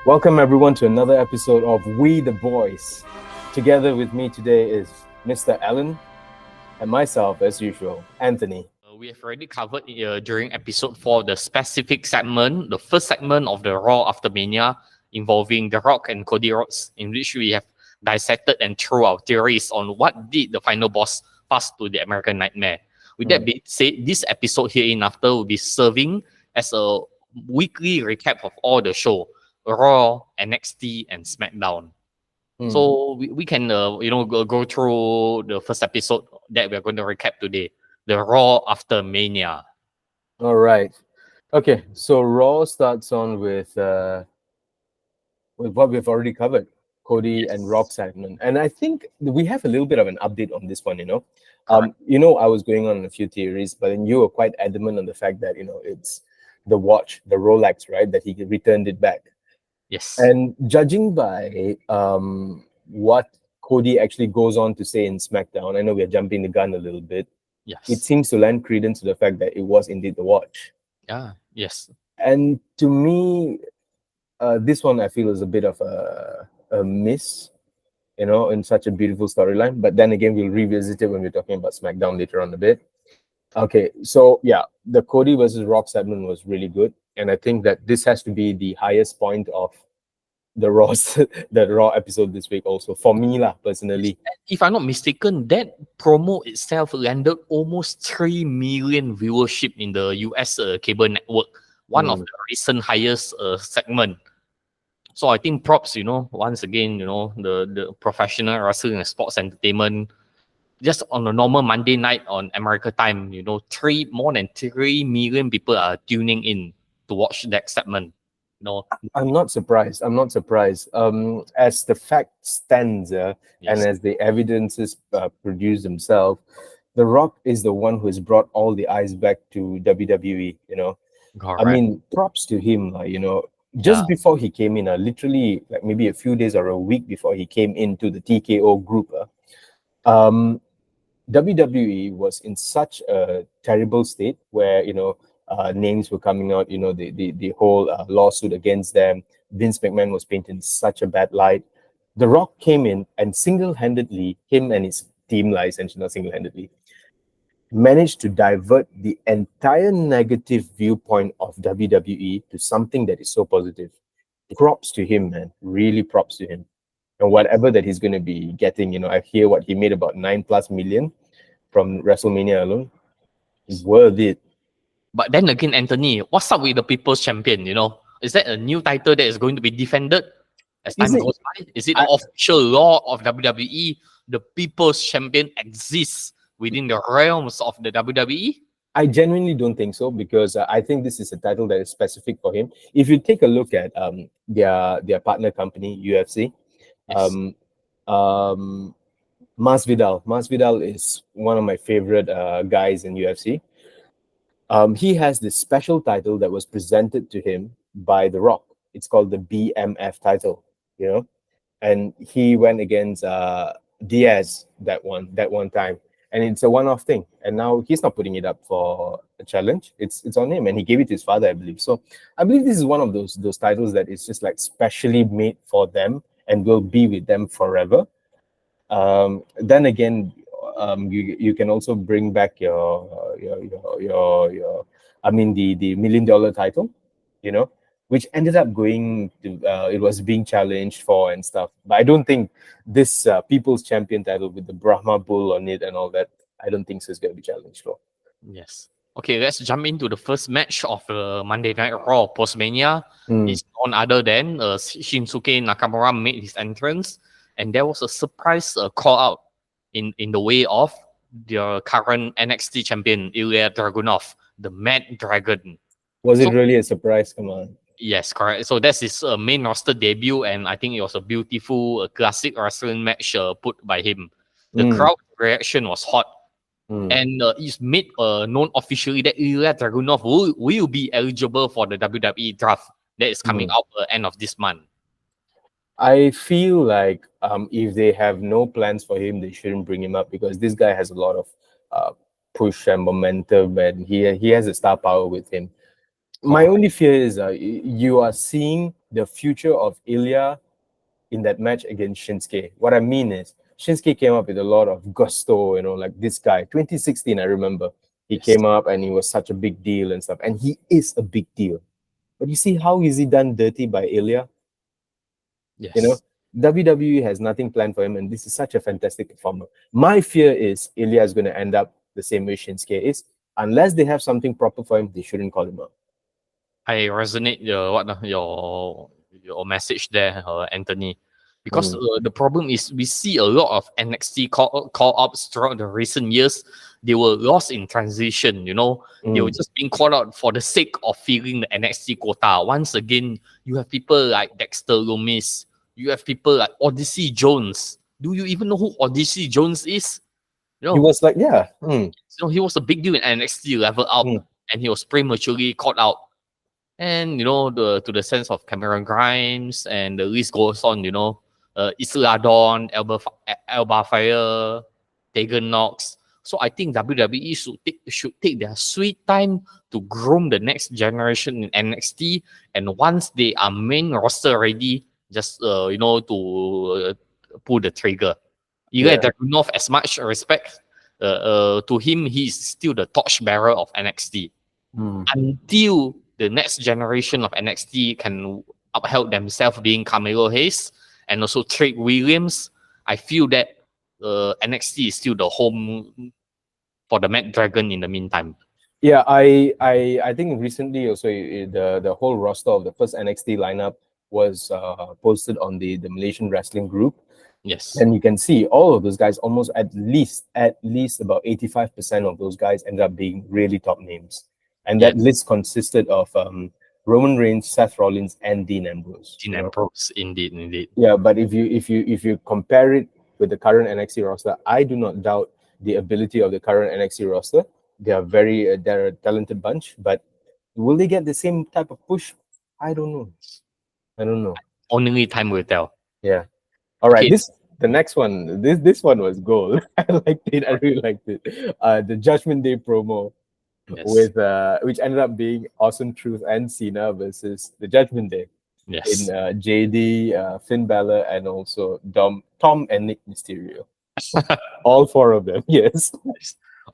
Welcome everyone to another episode of We the Boys. Together with me today is Mr. Allen and myself, as usual, Anthony. We have already covered during episode 4 the specific segment, the first segment of the Raw After Mania involving The Rock and Cody Rhodes, in which we have dissected and threw our theories on what did the final boss pass to the American Nightmare. With that being said, this episode hereinafter will be serving as a weekly recap of all the show, Raw, NXT, and Smackdown. So we can go through the first episode that we're going to recap today, the Raw After Mania. All right. Okay, so Raw starts on with what we've already covered, Cody and Rock segment. And I think we have a little bit of an update on this one, I was going on a few theories, but then you were quite adamant on the fact that, it's the watch, the Rolex, right, that he returned it back. Yes. And judging by what Cody actually goes on to say in SmackDown, I know we're jumping the gun a little bit. Yes. It seems to lend credence to the fact that it was indeed the watch. Yeah. Yes. And to me, this one I feel is a bit of a miss, in such a beautiful storyline. But then again, we'll revisit it when we're talking about SmackDown later on a bit. Okay, so yeah, the Cody versus Rock segment was really good. And I think that this has to be the highest point of the Raw episode this week also, for me personally. If I'm not mistaken, that promo itself landed almost 3 million viewership in the US cable network, one of the recent highest segment. So I think props, once again, the professional wrestling and sports entertainment, just on a normal Monday night on America time, more than 3 million people are tuning in to watch that segment. I'm not surprised. As the fact stands, and as the evidences produce themselves, The Rock is the one who has brought all the eyes back to WWE. Correct. I mean, props to him. Just before he came in, literally like maybe a few days or a week before he came into the TKO group, WWE was in such a terrible state where names were coming out, the whole lawsuit against them. Vince McMahon was painted in such a bad light. The Rock came in and single-handedly, him and his team, essentially not single-handedly, managed to divert the entire negative viewpoint of WWE to something that is so positive. Props to him, man. Really props to him. And whatever that he's going to be getting, I hear what he made about 9+ million from WrestleMania alone. It's worth it. But then again, Anthony, what's up with the People's Champion? Is that a new title that is going to be defended as time goes by? Is it an official law of WWE? The People's Champion exists within the realms of the WWE? I genuinely don't think so, because I think this is a title that is specific for him. If you take a look at their partner company, UFC, Yes. Masvidal is one of my favorite guys in UFC. He has this special title that was presented to him by The Rock. It's called the BMF title, and he went against Diaz that one time, and it's a one-off thing. And now he's not putting it up for a challenge. It's on him, and he gave it to his father, I believe. So I believe this is one of those titles that is just like specially made for them and will be with them forever. Then again, you can also bring back the $1 million title, which ended up going to it was being challenged for and stuff. But I don't think this People's Champion title with the Brahma Bull on it and all that, I don't think so is going to be challenged for. Yes. Okay, let's jump into the first match of Monday Night Raw post-Mania. It's none other than Shinsuke Nakamura made his entrance, and there was a surprise call-out in the way of the current NXT champion, Ilya Dragunov, the Mad Dragon. Was it really a surprise? Come on. Yes, correct. So that's his main roster debut, and I think it was a beautiful classic wrestling match put by him. The crowd reaction was hot. And it's made known officially that Ilya Dragunov will be eligible for the WWE draft that is coming out at the end of this month. I feel like if they have no plans for him, they shouldn't bring him up, because this guy has a lot of push and momentum, and he has a star power with him. My Correct. only fear is you are seeing the future of Ilya in that match against Shinsuke. What I mean is, Shinsuke came up with a lot of gusto, like this guy. 2016, I remember. He Yes. came up and he was such a big deal and stuff. And he is a big deal. But you see how is he done dirty by Ilya? You know, Yes. WWE has nothing planned for him, and this is such a fantastic performer. My fear is Ilya is going to end up the same way Shinsuke is. Unless they have something proper for him, they shouldn't call him up. I resonate your message there, Anthony, because Mm, the problem is we see a lot of NXT call ups throughout the recent years. They were lost in transition. They were mm. just being called out for the sake of filling the NXT quota. Once again, you have people like Dexter Lumis. You have people like Odyssey Jones. Do you even know who Odyssey Jones is? You He know, was like, yeah, he was a big deal in NXT level up, mm. and he was prematurely called out. And the sense of Cameron Grimes, and the list goes on. Isla Dawn, Alba Fire, Tegan Knox. So I think WWE should take their sweet time to groom the next generation in NXT. And once they are main roster ready, just to pull the trigger. Ilya Yeah. Dragunov, as much respect to him, he's still the torch bearer of NXT Mm. until the next generation of NXT can upheld themselves being Carmelo Hayes and also Trick Williams. I feel that NXT is still the home for the Mad Dragon in the meantime. Yeah, I think recently also the whole roster of the first NXT lineup was posted on the Malaysian wrestling group, Yes. and you can see all of those guys, almost at least about 85% of those guys ended up being really top names, and Yes. that list consisted of Roman Reigns, Seth Rollins, and Dean Ambrose. Dean Ambrose, indeed, indeed. Yeah, but if you compare it with the current NXT roster, I do not doubt the ability of the current NXT roster. They're a talented bunch, but will they get the same type of push? I don't know. I don't know. Only time will tell. Yeah. All right. Okay. The next one. This one was gold. I liked it. I really liked it. The Judgment Day promo Yes. with which ended up being Awesome Truth and Cena versus the Judgment Day in Yes. JD, Finn Balor, and also Tom and Nick Mysterio. All four of them. Yes.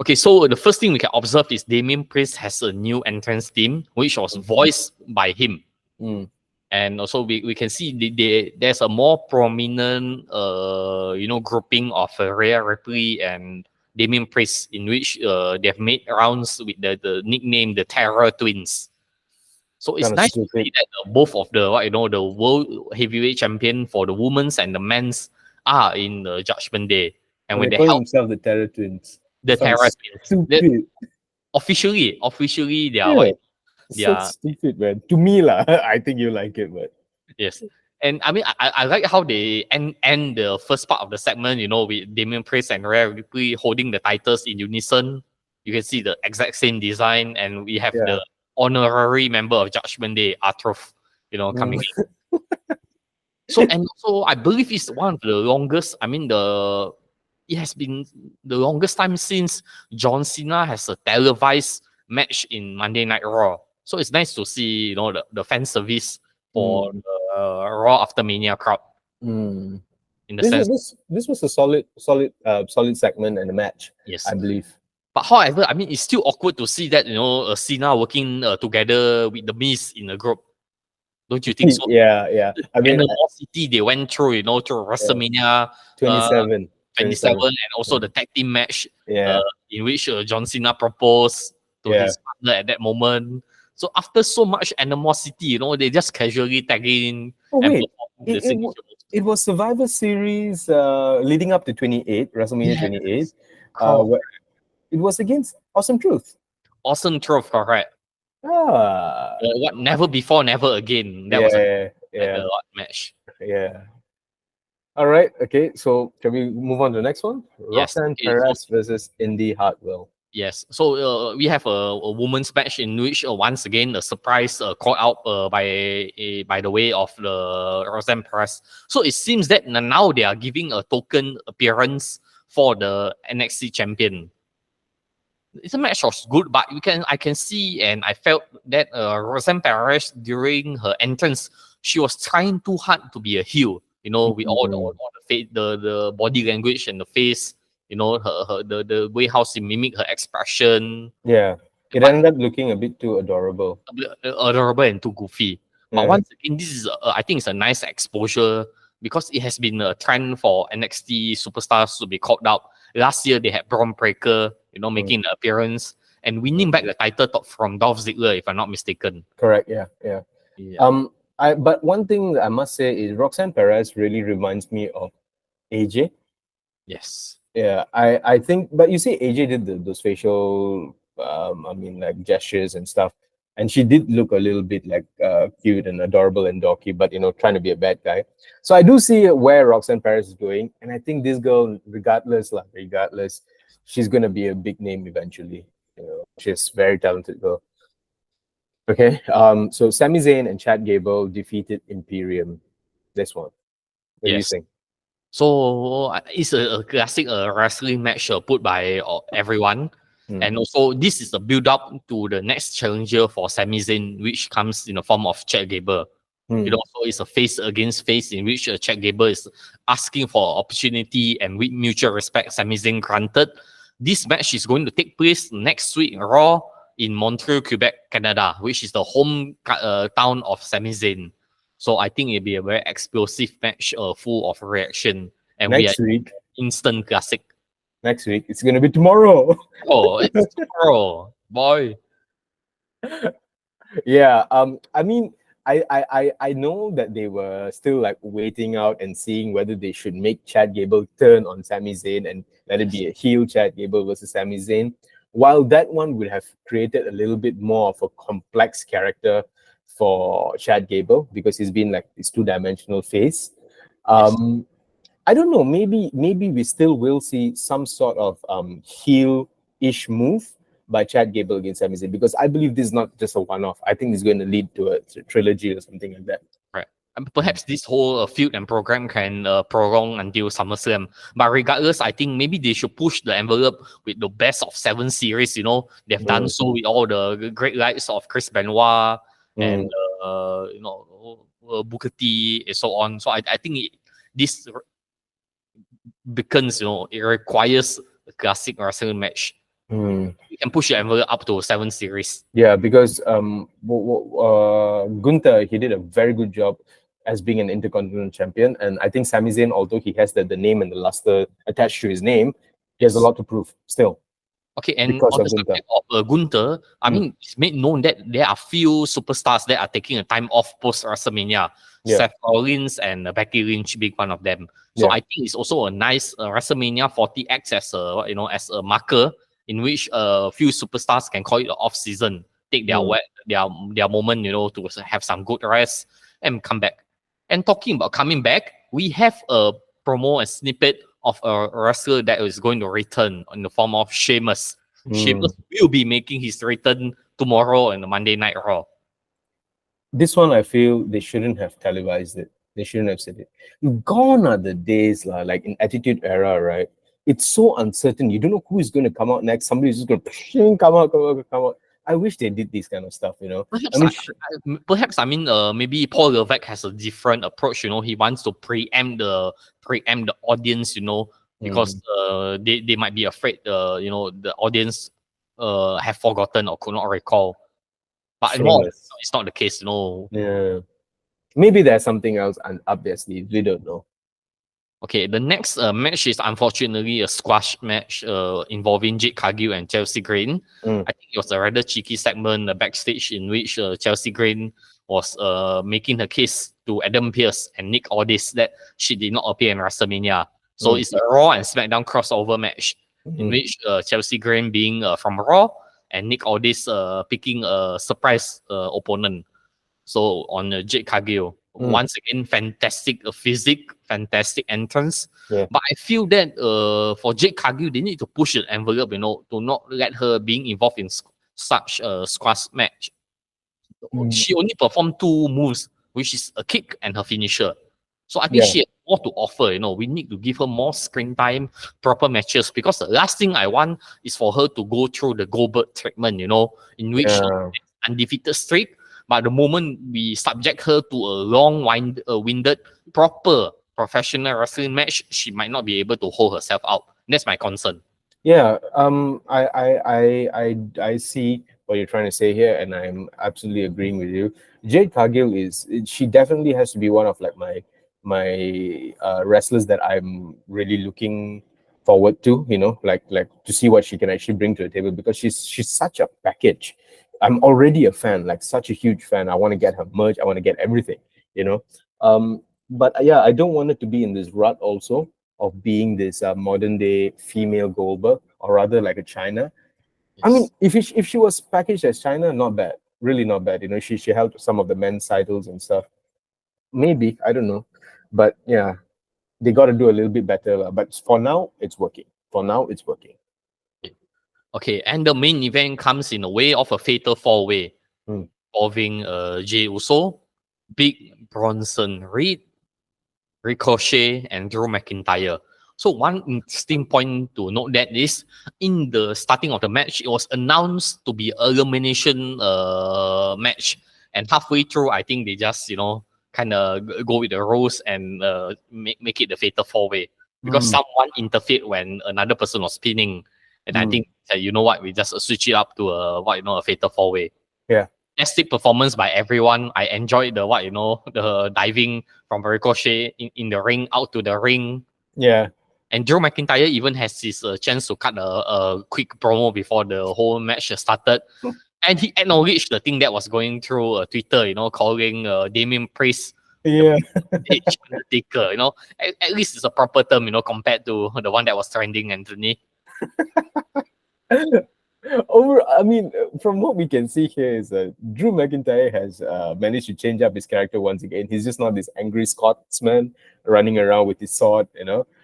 Okay, so the first thing we can observe is Damian Priest has a new entrance theme, which was voiced by him. Mm. And also we can see there's a more prominent grouping of Rhea Ripley and Damian Priest, in which they have made rounds with the nickname the Terror Twins. So it's Kind of nice to stupid. see that both of the world heavyweight champion for the women's and the men's are in the Judgment Day. And And when they they call help themselves the Terror Twins. the Terror Sounds Twins, stupid. officially they are Yeah. they So are stupid, man. To me, lah. I think you like it, but yes. And I mean, I like how they end the first part of the segment, with Damian Priest and Rhea Ripley holding the titles in unison. You can see the exact same design, and we have yeah. the honorary member of Judgment Day, Arthur, Mm. coming in. So I believe it's one of the longest. I mean, it has been the longest time since John Cena has a televised match in Monday Night Raw. So it's nice to see, the fan service for Mm. the Raw After Mania crowd, Mm. in the This sense, this was a solid segment and a match, yes. I believe. But however, I mean, it's still awkward to see that, Cena working together with the Miz in a group. Don't you think so? Yeah, yeah. I mean, Animosity they went through, through yeah, WrestleMania uh, 27, 27, 27. and also the tag team match Yeah, in which John Cena proposed to yeah. his partner at that moment. So after so much animosity, they just casually tag in Oh and wait, perform the it, it, wa- signature moves. it was Survivor Series leading up to 28, WrestleMania Yes, 28. correct. Where it was against Awesome Truth. Awesome Truth, correct. Ah, What never before, never again. That was yeah, at yeah, the match. yeah. All right, okay. So can we move on to the next one? Yes. Roxanne Okay. So Perez versus Indy Hartwell. yes. So we have a women's match in which once again a surprise call out by the way of the Roxanne Perez. So it seems that now they are giving a token appearance for the NXT champion. it's a match was good, but I can see and I felt that Roseanne Perez during her entrance, she was trying too hard to be a heel. You know, with all the face, the body language and the face. You know, the way how she mimic her expression, Yeah, it but ended up looking a bit too adorable. a bit adorable and too goofy. But Yeah. once again, this is I think it's a nice exposure because it has been a trend for NXT superstars to be called out. Last year they had Braun Breaker, you know, making an appearance and winning back the title from Dolph Ziggler, if I'm not mistaken. Correct. Yeah. Yeah. Yeah. But one thing that I must say is Roxanne Perez really reminds me of AJ. Yes. Yeah, I think, but you see, AJ did those facial, I mean, like gestures and stuff, and she did look a little bit like cute and adorable and dorky, but trying to be a bad guy. So I do see where Roxanne Perez is going, and I think this girl, regardless, she's gonna be a big name eventually. She's a very talented girl. Okay, so Sami Zayn and Chad Gable defeated Imperium. This one, what do you Yes. think? So it's a classic wrestling match put by everyone. And also, this is the build up to the next challenger for Sami Zayn, which comes in the form of Chad Gable. You know, so it's a face against face in which Chad Gable is asking for opportunity, and with mutual respect, Sami Zayn granted. This match is going to take place next week in Raw in Montreal, Quebec, Canada, which is the home town of Sami Zayn. So I think it'll be a very explosive match, full of reaction, and Next week, instant classic. it's gonna be tomorrow. Oh, it's tomorrow, boy. Yeah. I mean, I know that they were still like waiting out and seeing whether they should make Chad Gable turn on Sami Zayn and let it be a heel Chad Gable versus Sami Zayn. While that one would have created a little bit more of a complex character for Chad Gable because he's been like this two-dimensional face. I don't know. Maybe we still will see some sort of heel-ish move by Chad Gable against Sami Zayn because I believe this is not just a one-off. I think it's going to lead to a trilogy or something like that. Right. And perhaps this whole feud and program can prolong until SummerSlam. But regardless, I think maybe they should push the envelope with the best of 7 series. You know, they've done so with all the great lights of Chris Benoit and Booker T and so on. So I think this beacons, it requires a classic wrestling match. You can push the envelope up to 7 series. Yeah, because Gunther, he did a very good job as being an Intercontinental Champion, and I think Sami Zayn, although he has the name and the luster attached to his name, he has a lot to prove still. Okay, and because on of the Gunther. subject of Gunther, I mean, it's made known that there are few superstars that are taking a time off post WrestleMania. Yeah. Seth Rollins and Becky Lynch being one of them. So I think it's also a nice WrestleMania 40 acts as a marker in which a few superstars can call it the off season, take their moment, to have some good rest and come back. And talking about coming back, we have a promo and snippet of a wrestler that is going to return in the form of Sheamus. Sheamus will be making his return tomorrow on the Monday Night Raw. This one, I feel they shouldn't have televised it. They shouldn't have said it. Gone are the days, like in Attitude Era, right? It's so uncertain. You don't know who is going to come out next. Somebody's just going to come out. I wish they did this kind of stuff, Perhaps maybe Paul Levesque has a different approach. He wants to preempt the audience. Because they might be afraid. The audience have forgotten or could not recall. But it's not the case. Yeah, maybe there's something else up their sleeve. We don't know. Okay, the next match is unfortunately a squash match involving Jade Cargill and Chelsea Green. I think it was a rather cheeky segment backstage in which Chelsea Green was making her case to Adam Pearce and Nick Aldis that she did not appear in WrestleMania. So it's a Raw and SmackDown crossover match in which Chelsea Green being from Raw and Nick Aldis picking a surprise opponent. So on Jade Cargill. Once again, fantastic physique, fantastic entrance. Yeah. But I feel that for Jade Cargill, they need to push the envelope, to not let her being involved in such a squash match. She only performed 2 moves, which is a kick and her finisher. So I think Yeah, she has more to offer. We need to give her more screen time, proper matches. Because the last thing I want is for her to go through the Goldberg treatment. In which she yeah, has undefeated streak. But the moment we subject her to a winded, proper professional wrestling match, she might not be able to hold herself out. That's my concern. yeah. I see what you're trying to say here, and I'm absolutely agreeing with you. Jade Cargill she definitely has to be one of like my wrestlers that I'm really looking forward to. Like to see what she can actually bring to the table, because she's such a package. I'm already a fan, like such a huge fan. I want to get her merch. I want to get everything. You know. But yeah, I don't want it to be in this rut also of being this modern day female Goldberg, or rather like a China. I mean, Yes. if she was packaged as China, not bad, really not bad. She held some of the men's titles and stuff. Maybe, I don't know, but yeah, they got to do a little bit better, lah. But for now, it's working. For now, it's working. Okay, and the main event comes in a way of a fatal four-way Hmm. involving Jey Uso, Big Bronson Reed, Ricochet, and Drew McIntyre. So one interesting point to note that is in the starting of the match, it was announced to be elimination match, and halfway through, I think they just kind of go with the rules and make it the fatal four-way because Hmm. someone interfered when another person was spinning, and I Hmm. think you know what, we just switch it up to a fatal four-way. Yeah, Fantastic performance by everyone. I enjoyed the diving from Ricochet in the ring out to the ring. yeah. And Drew McIntyre even has his chance to cut a quick promo before the whole match started. And he acknowledged the thing that was going through Twitter, calling Damien Priest the Yeah. H Undertaker. At least it's a proper term, compared to the one that was trending, Anthony. I mean, from what we can see here is that Drew McIntyre has managed to change up his character once again. He's just not this angry Scotsman running around with his sword,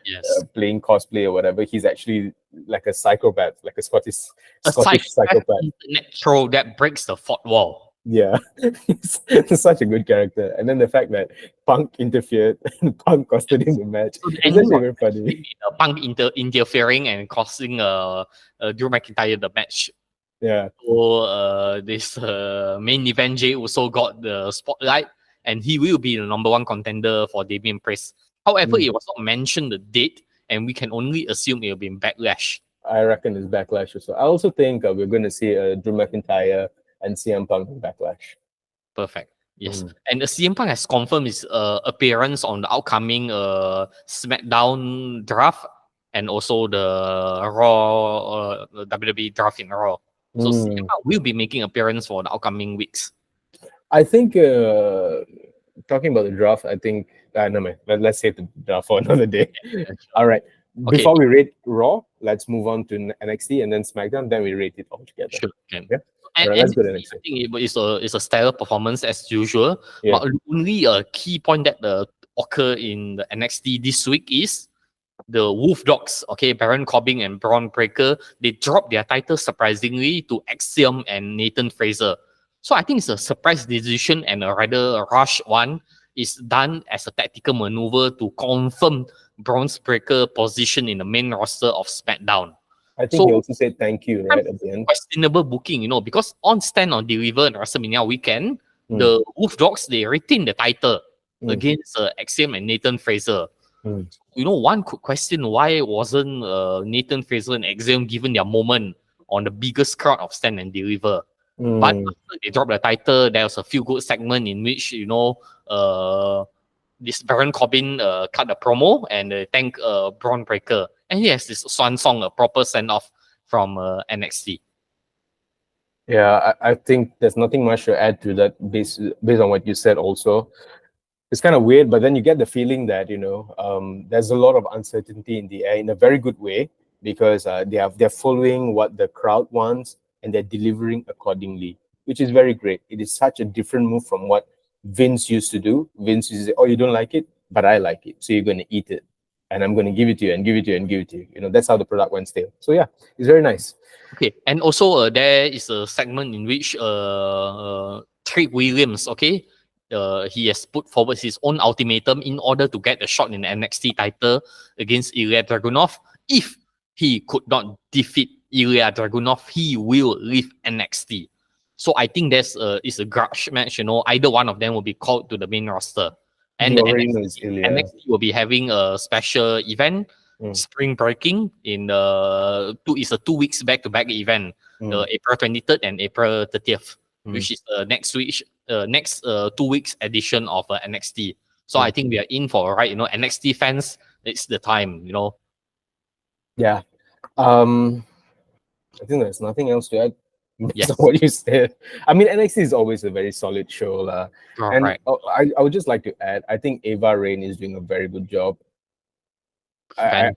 Yes. playing cosplay or whatever. He's actually like a psychopath, like a A Scottish psychopath psychopath. internet troll that breaks the fourth wall. Yeah, he's such a good character. And then the fact that Punk interfered and Punk costed him the match, So the it's ending actually was very funny. Punk interfering and costing Drew McIntyre the match. Yeah. So this main event, Jay also got the spotlight, and he will be the number one contender for Damien Priest. However, Mm. it was not mentioned the date, and we can only assume it will be in Backlash. I reckon it's Backlash also. I also think we're going to see Drew McIntyre and CM Punk in Backlash. Perfect. Yes, Mm. and the CM Punk has confirmed his appearance on the upcoming SmackDown draft and also the Raw WWE draft in Raw. So CM Mm. Punk will be making appearance for the upcoming weeks. I think talking about the draft, I think no man, let's save the draft for another day. All right. Okay, Before we rate Raw, let's move on to NXT and then SmackDown. Then we rate it all together. sure, can. Yeah. All And right. Let's go to NXT, I NXT. think it's a stellar performance as usual. Yeah. But only a key point that occur in the NXT this week is the Wolf Dogs, okay, Baron Corbin and Braun Breaker, they dropped their titles surprisingly to Axiom and Nathan Fraser. So I think it's a surprise decision and a rather rush one. It's done as a tactical maneuver to confirm Braun Breaker position in the main roster of SmackDown. I think he So also said thank you right at the end. questionable booking, because on Stand on Deliver and WrestleMania weekend, Mm. the Wolf Dogs, they retain the title Mm. against Axiom and Nathan Fraser. Mm. One could question why wasn't Nathan Fraser and Axiom given their moment on the biggest crowd of Stand and Deliver. But Mm. after they dropped the title, there was a few good segment in which this Baron Corbin cut a promo and thank Braun Breaker, and he has this swan song, a proper send off from NXT. Yeah, I think there's nothing much to add to that based on what you said also. It's kind of weird, but then you get the feeling that there's a lot of uncertainty in the air in a very good way, because they're following what the crowd wants and they're delivering accordingly, which is very great. It is such a different move from what Vince used to do. Vince used to say, "Oh, you don't like it, but I like it, so you're going to eat it, and I'm going to give it to you and give it to you and give it to you." That's how the product went stale. So yeah, it's very nice. Okay, and also there is a segment in which Trick Williams, okay, he has put forward his own ultimatum in order to get a shot in the NXT title against Ilya Dragunov. If he could not defeat Ilya Dragunov, he will leave NXT. So I think is a grudge match. Either one of them will be called to the main roster, and he the already knows Ilya. NXT will be having a special event, spring breaking it's a 2 weeks back to back event, April 23rd and April 30th, which is next week, next 2 weeks edition of NXT. So I think we are in for a ride. NXT fans, it's the time. Yeah. I think there's nothing else to add. Yes. What you said. I mean, NXT is always a very solid show. And right. I would just like to add, I think Ava Rain is doing a very good job. I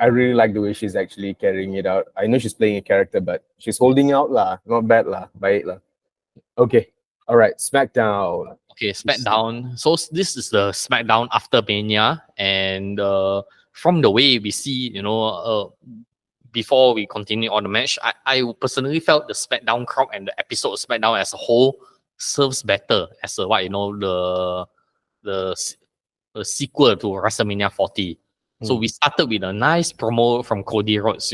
really like the way she's actually carrying it out. I know she's playing a character, but she's holding out lah. Not bad lah. Baik lah. Okay. All right. Smackdown. Okay, Smackdown. So this is the Smackdown after Mania, and from the way we see, before we continue on the match, I personally felt the Smackdown crowd and the episode of Smackdown as a whole serves better as a the sequel to WrestleMania 40. So we started with a nice promo from Cody Rhodes,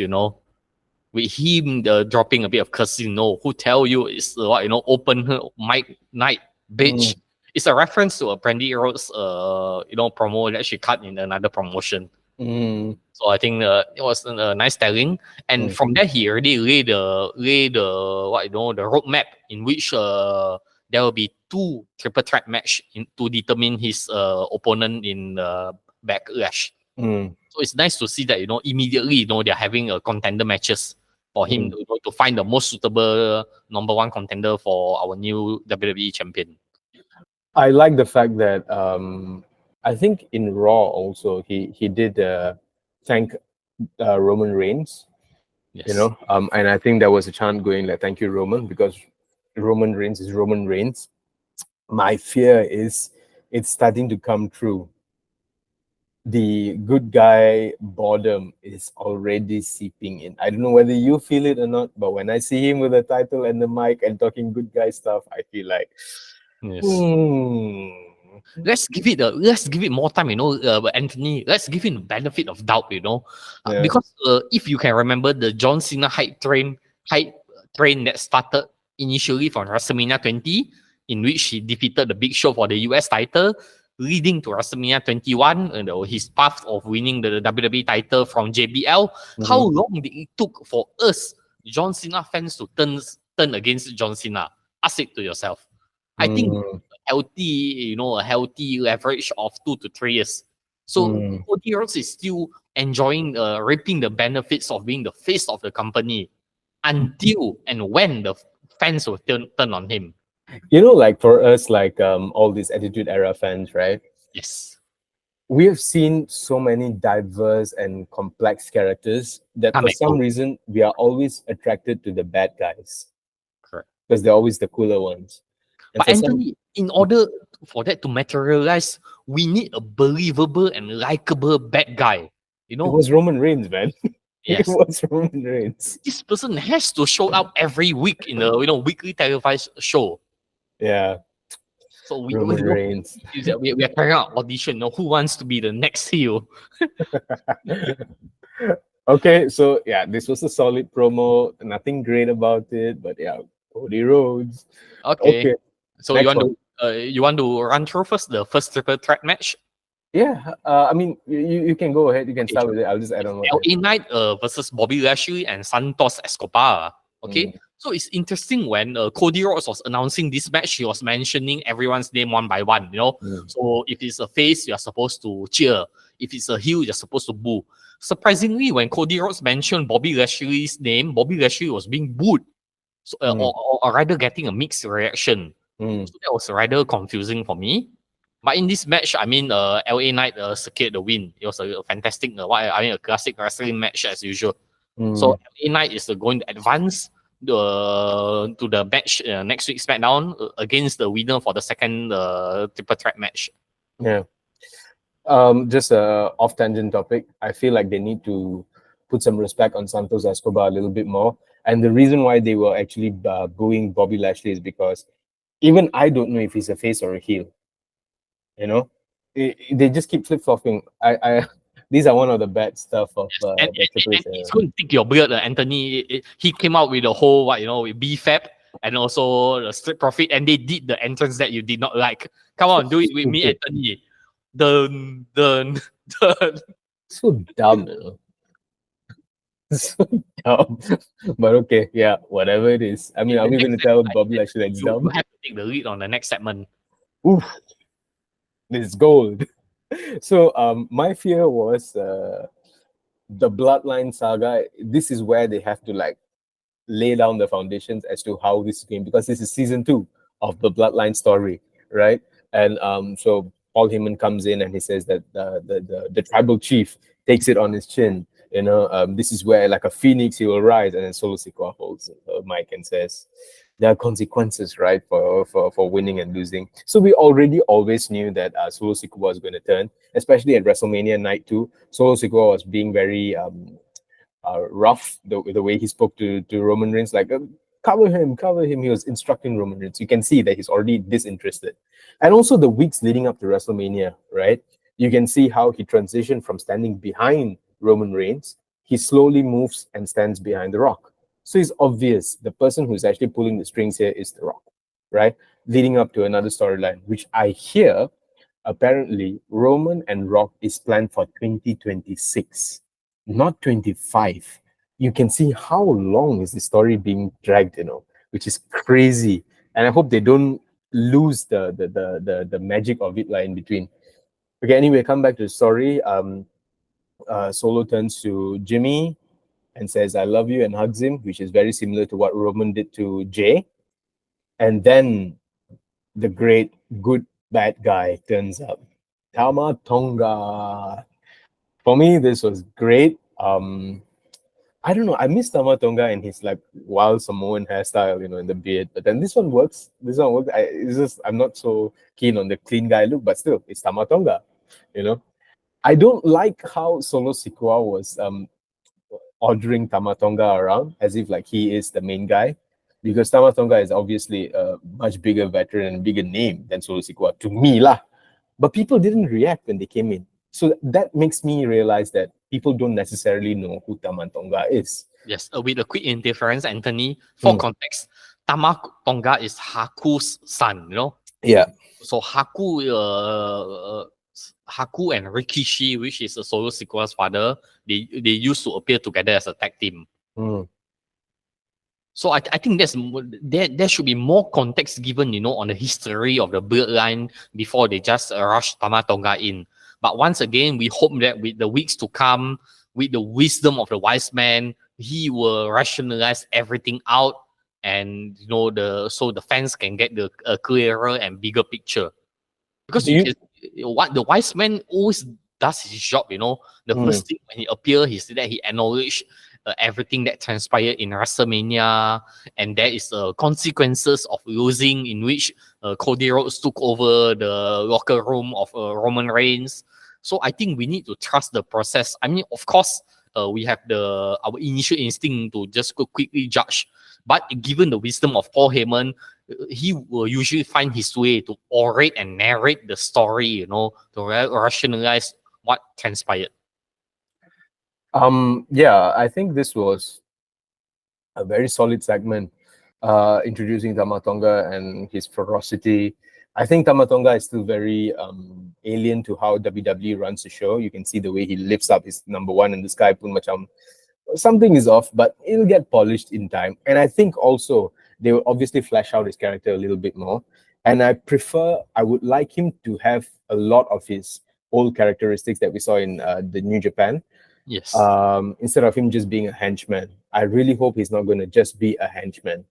with him dropping a bit of cursing, who tell you it's open mic night, bitch. It's a reference to a Brandy Rhodes promo that she cut in another promotion. So I think it was a nice telling, and from there he already laid the roadmap in which there will be 2 triple threat match to determine his opponent in Backlash. So it's nice to see that immediately they're having a contender matches for him to find the most suitable number 1 contender for our new WWE champion. I like the fact that I think in Raw also he did thank Roman Reigns. Yes. And I think there was a chant going like "Thank you, Roman," because Roman Reigns is Roman Reigns. My fear is it's starting to come true. The good guy boredom is already seeping in. I don't know whether you feel it or not, but when I see him with the title and the mic and talking good guy stuff, I feel like, let's give it more time, Anthony. Let's give him the benefit of doubt, because if you can remember the John Cena hype train that started initially from WrestleMania 20, in which he defeated the Big Show for the US title, leading to WrestleMania 21, his path of winning the WWE title from JBL. How long did it took for us John Cena fans to turn against John Cena? Ask it to yourself. I think a healthy leverage of 2 to 3 years. So Cody Rhodes is still enjoying, reaping the benefits of being the face of the company until and when the fans will turn on him. Like for us, like all these Attitude Era fans, right? Yes. We have seen so many diverse and complex characters that for some reason we are always attracted to the bad guys. Correct. Because they're always the cooler ones. And but Anthony, in order for that to materialize, we need a believable and likable bad guy. It was Roman Reigns, man. Yes. It was Roman Reigns. This person has to show up every week in a weekly televised show. Yeah. So Roman Reigns. We are carrying out audition. Who wants to be the next heel? Okay, so yeah, this was a solid promo. Nothing great about it, but yeah, Cody Rhodes. Okay. So you want to run through the first triple threat match? Yeah, I mean, you can go ahead. You can start with it. I'll just add on. LA Knight versus Bobby Lashley and Santos Escobar. Okay, so it's interesting when Cody Rhodes was announcing this match, he was mentioning everyone's name one by one. So if it's a face, you're supposed to cheer. If it's a heel, you're supposed to boo. Surprisingly, when Cody Rhodes mentioned Bobby Lashley's name, Bobby Lashley was being booed, so or rather getting a mixed reaction. So that was rather confusing for me. But in this match, I mean, LA Knight secured the win. It was a fantastic, a classic wrestling match as usual. So LA Knight is going to advance to the match next week SmackDown against the winner for the second triple threat match. Yeah. Just a off tangent topic. I feel like they need to put some respect on Santos Escobar a little bit more. And the reason why they were actually booing Bobby Lashley is because Even I don't know if he's a face or a heel. You know, they just keep flip flopping. I these are one of the bad stuff of And, the Triple and H he's era. going to take your beard, Anthony. He came out with the whole what with BFAP and also the Street Profit, and they did the entrance that you did not like. Come So on, do it with me, stupid, Anthony. The the so dumb, so dumb. But okay, yeah, whatever it is. I mean, in are the we going next to tell segment, Bobby Lashley that's you dumb? have to take the lead on the next segment. Oof, this gold. So, my fear was the Bloodline saga. This is where they have to like lay down the foundations as to how this is going, because this is season 2 of the Bloodline story, right? And so Paul Heyman comes in and he says that the tribal chief takes it on his chin. This is where like a phoenix he will rise, and then Solo Sikoa holds mic and says there are consequences, right, for winning and losing. So we already always knew that Solo Sikoa was going to turn, especially at WrestleMania Night 2. Solo Sikoa was being very rough, the way he spoke to Roman Reigns, like cover him, cover him. He was instructing Roman Reigns. You can see that he's already disinterested. And also the weeks leading up to WrestleMania, right? You can see how he transitioned from standing behind Roman Reigns. He slowly moves and stands behind The Rock. So it's obvious the person who's actually pulling the strings here is The Rock, right? Leading up to another storyline, which I hear apparently Roman and Rock is planned for 2026, not 25. You can see how long is the story being dragged, which is crazy. And I hope they don't lose the magic of it like in between. Okay, anyway, come back to the story. Solo turns to Jimmy and says, I love you, and hugs him, which is very similar to what Roman did to Jay. And then the great good bad guy turns up. Tama Tonga. For me, this was great. I don't know. I miss Tama Tonga and his like wild Samoan hairstyle, in the beard. But then this one works. This one works. It's just I'm not so keen on the clean guy look, but still, it's Tama Tonga. You know, I don't like how Solo Sikoa was ordering Tama Tonga around as if like he is the main guy, because Tama Tonga is obviously a much bigger veteran and bigger name than Solo Sikoa to me lah. But people didn't react when they came in. So that makes me realize that people don't necessarily know who Taman Tonga is. Yes, with a quick interference, Anthony. For Mm. context, Tama Tonga is Haku's son. Yeah. So Haku and Rikishi, which is a Solo Sikoa's father, they used to appear together as a tag team. Mm. So I think there should be more context given, on the history of the bloodline before they just rush Tama Tonga in. But once again, we hope that with the weeks to come, with the wisdom of the wise man, he will rationalize everything out, and so the fans can get a clearer and bigger picture. Because Do you? what the wise man always does his job. The Mm. first thing when he appeared, he said that he acknowledged everything that transpired in WrestleMania, and there is consequences of losing, in which Cody Rhodes took over the locker room of Roman Reigns. So I think we need to trust the process. I mean, of course, we have our initial instinct to just go quickly judge, but given the wisdom of Paul Heyman, he will usually find his way to orate and narrate the story, to rationalize what transpired. Yeah, I think this was a very solid segment, introducing Tama Tonga and his ferocity. I think Tama Tonga is still very alien to how WWE runs the show. You can see the way he lifts up his number one in the sky, pun macam something is off, but it'll get polished in time. And I think also they will obviously flesh out his character a little bit more. And I would like him to have a lot of his old characteristics that we saw in the New Japan, Yes. instead of him just being a henchman. I really hope he's not going to just be a henchman.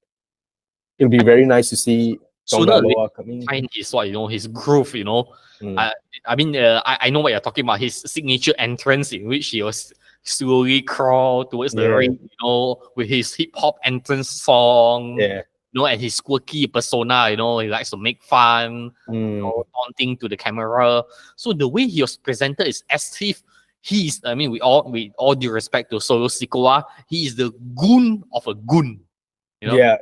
It'll be very nice to see Sooner Tonga or later, Loa coming. find his his groove. Mm. I mean, I know what you're talking about. His signature entrance, in which he was slowly crawl towards the Yeah. ring, with his hip hop entrance song, Yeah. and his quirky persona. He likes to make fun, Mm. taunting to the camera. So the way he was presented is as if he's. I mean, with all due respect to Solo Sikoa, he is the goon of a goon. Yeah.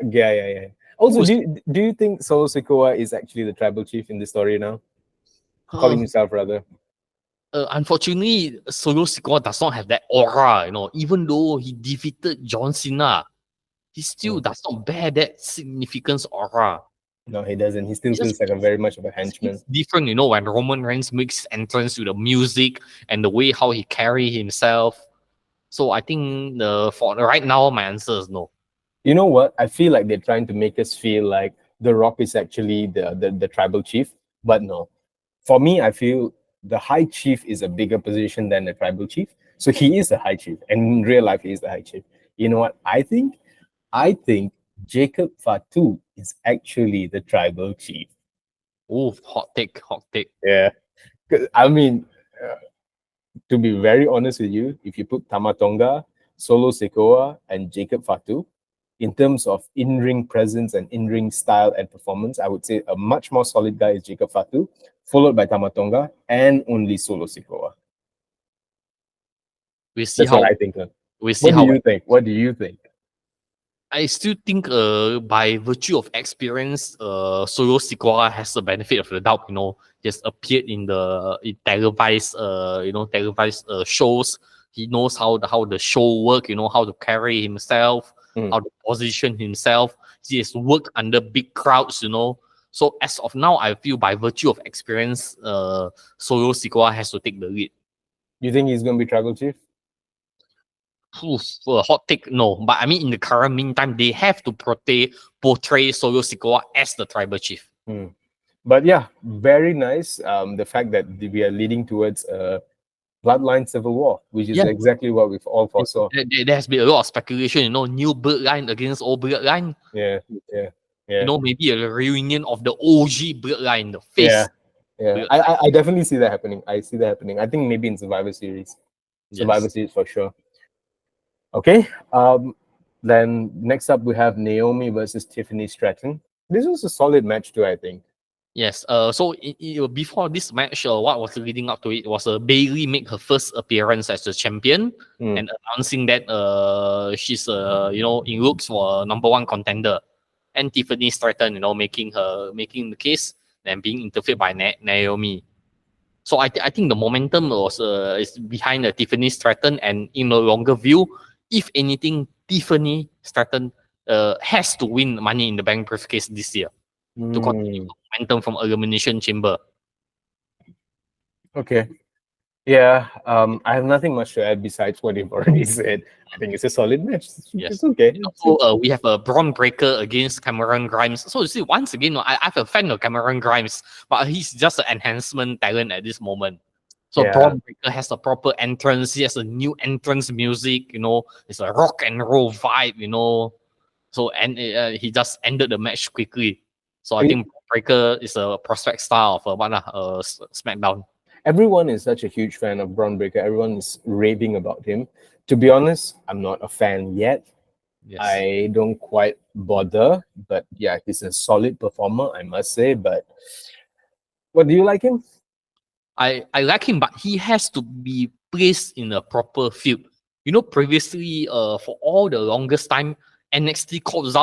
Also, do you think Solo Sikoa is actually the tribal chief in the story now? Calling himself, rather. Unfortunately, Solo Sikoa does not have that aura, even though he defeated John Cena, he still does not bear that significance aura. No, he doesn't. He still It just feels like a very much of a henchman. It's different, when Roman Reigns makes his entrance with the music and the way how he carry himself. So I think for right now, my answer is no. You know what? I feel like they're trying to make us feel like The Rock is actually the tribal chief, but no. For me, I feel the high chief is a bigger position than the tribal chief. So he is the high chief, and in real life, he is the high chief. You know what I think? I think Jacob Fatu is actually the tribal chief. Oh, hot take, hot take. Yeah. 'Cause, I mean, to be very honest with you, if you put Tamatonga, Solo Sikoa, and Jacob Fatu, in terms of in-ring presence and in-ring style and performance, I would say a much more solid guy is Jacob Fatu, followed by Tamatonga, and only Solo Sikoa. We see That's how what I think. we see What how do you think? What do you think? I still think by virtue of experience, Solo Sikoa has the benefit of the doubt, he has appeared in televised televised shows. He knows how the show work, how to carry himself, how to position himself. He has worked under big crowds, So as of now, I feel by virtue of experience, Solo Sikoa has to take the lead. You think he's going to be tribal chief? Hot take, no. But I mean, in the current meantime, they have to portray Solo Sikoa as the tribal chief. But yeah, very nice. The fact that we are leading towards a bloodline civil war, which is exactly what we've all foresaw. There has been a lot of speculation, new bloodline against old bloodline. Yeah. Maybe a reunion of the OG bloodline, the face. Yeah. I definitely see that happening. I see that happening. I think maybe in Survivor Series. Survivor Series for sure. Okay. Then next up we have Naomi versus Tiffany Stratton. This was a solid match too, I think. Yes. So before this match, what was leading up to it was Bailey make her first appearance as a champion and announcing that she's in looks for a number one contender, and Tiffany Stratton making the case and being interfered by Naomi. So I think the momentum is behind Tiffany Stratton, and in a longer view, if anything, Tiffany Stratton has to win Money in the Bank briefcase this year to continue momentum from Elimination Chamber. Okay. Yeah, I have nothing much to add besides what you've already said. I think it's a solid match. It's okay. So we have a Braun Breaker against Cameron Grimes. So you see, once again, I'm a fan of Cameron Grimes, but he's just an enhancement talent at this moment. So Braun Breaker has a proper entrance. He has a new entrance music. It's a rock and roll vibe. So he just ended the match quickly. So I think Braun Breaker is a prospect star of Smackdown. Everyone is such a huge fan of Braun Breaker. Everyone is raving about him. To be honest, I'm not a fan yet. Yes. I don't quite bother, but yeah, he's a solid performer, I must say. But what, do you like him? I like him, but he has to be placed in a proper field. Previously, for all the longest time, NXT called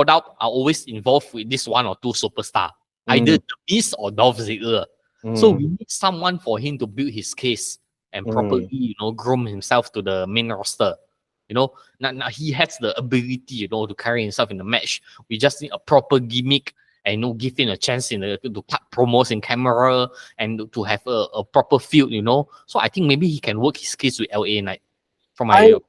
out are always involved with this one or two superstar, either The Miz or Dolph Ziggler. So we need someone for him to build his case and properly, groom himself to the main roster. Now he has the ability, to carry himself in the match. We just need a proper gimmick and give him a chance to cut promos in camera and to have a proper field. So I think maybe he can work his case with LA Knight. I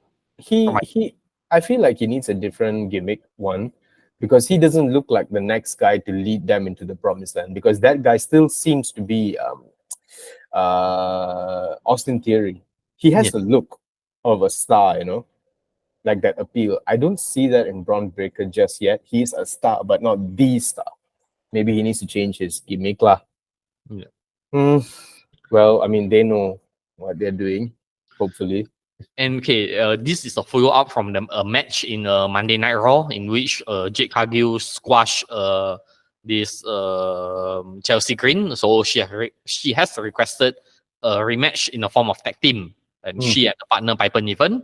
feel like he needs a different gimmick, one, because he doesn't look like the next guy to lead them into the promised land, because that guy still seems to be Austin Theory. He has the look of a star, like that appeal. I don't see that in Braun Breaker just yet. He's a star, but not the star. Maybe he needs to change his gimmick lah. Well, I mean, they know what they're doing, hopefully. And this is a follow-up from a match in Monday Night Raw in which Jade Cargill squashed this Chelsea Green. So she has requested a rematch in the form of tag team, and she had the partner Piper Niven.